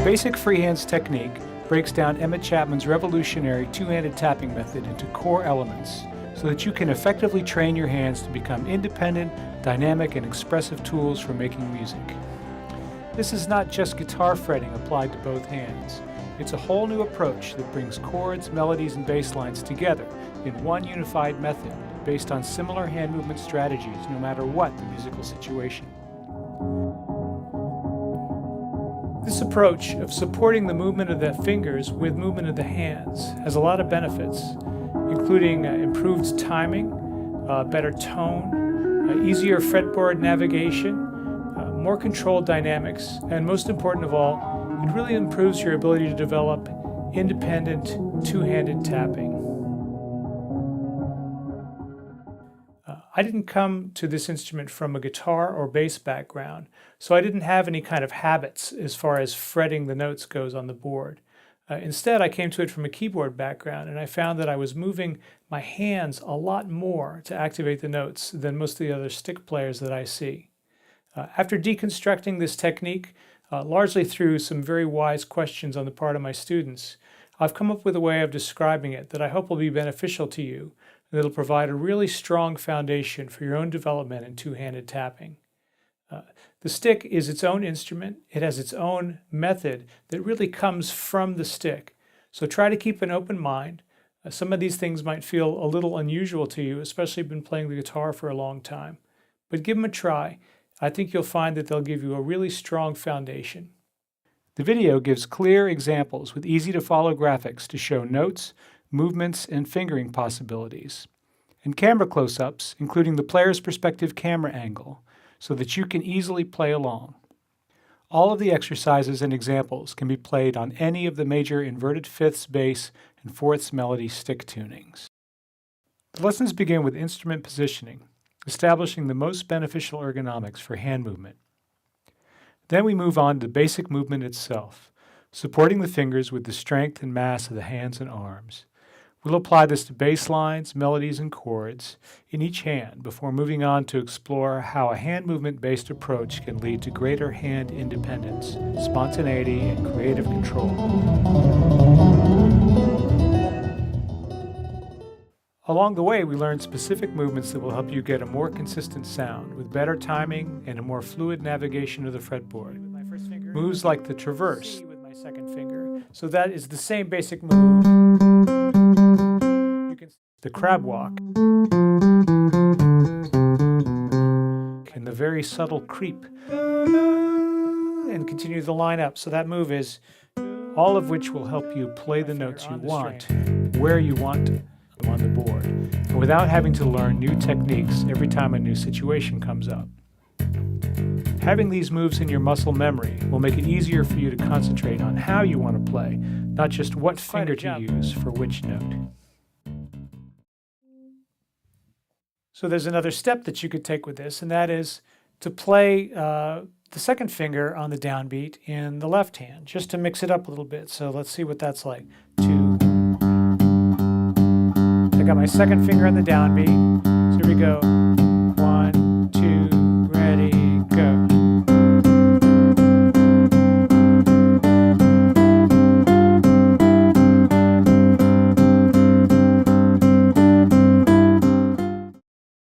Basic freehands technique breaks down Chapman's revolutionary two-handed tapping method into core elements so that you can effectively train your hands to become independent, dynamic, and expressive tools for making music. This is not just guitar fretting applied to both hands. It's a whole new approach that brings chords, melodies, and bass lines together in one unified method based on similar hand movement strategies no matter what the musical situation. This approach of supporting the movement of the fingers with movement of the hands has a lot of benefits, including improved timing, better tone, easier fretboard navigation, more controlled dynamics, and most important of all, it really improves your ability to develop independent two-handed tapping. I didn't come to this instrument from a guitar or bass background, so I didn't have any kind of habits as far as fretting the notes goes on the board. Instead, I came to it from a keyboard background, and I found that I was moving my hands a lot more to activate the notes than most of the other stick players that I see. After deconstructing this technique, largely through some very wise questions on the part of my students, I've come up with a way of describing it that I hope will be beneficial to you, and that'll provide a really strong foundation for your own development in two-handed tapping. The stick is its own instrument. It has its own method that really comes from the stick. So try to keep an open mind. Some of these things might feel a little unusual to you, especially if you've been playing the guitar for a long time. But give them a try. I think you'll find that they'll give you a really strong foundation. The video gives clear examples with easy-to-follow graphics to show notes, movements, and fingering possibilities, and camera close-ups, including the player's perspective camera angle, so that you can easily play along. All of the exercises and examples can be played on any of the major inverted fifths, bass, and fourths melody stick tunings. The lessons begin with instrument positioning, establishing the most beneficial ergonomics for hand movement. Then we move on to the basic movement itself, supporting the fingers with the strength and mass of the hands and arms. We'll apply this to bass lines, melodies, and chords in each hand before moving on to explore how a hand movement-based approach can lead to greater hand independence, spontaneity, and creative control. Along the way, we learn specific movements that will help you get a more consistent sound with better timing and a more fluid navigation of the fretboard. Moves like the traverse with my second finger. So that is the same basic move. You can the crab walk and the very subtle creep and continue the line up. So that move is all of which will help you play the notes you want, where you want them on the board, and without having to learn new techniques every time a new situation comes up. Having these moves in your muscle memory will make it easier for you to concentrate on how you want to play, not just what finger to use for which note. So there's another step that you could take with this, and that is to play the second finger on the downbeat in the left hand, just to mix it up a little bit. So let's see what that's like. 2. I got my second finger on the downbeat. So here we go.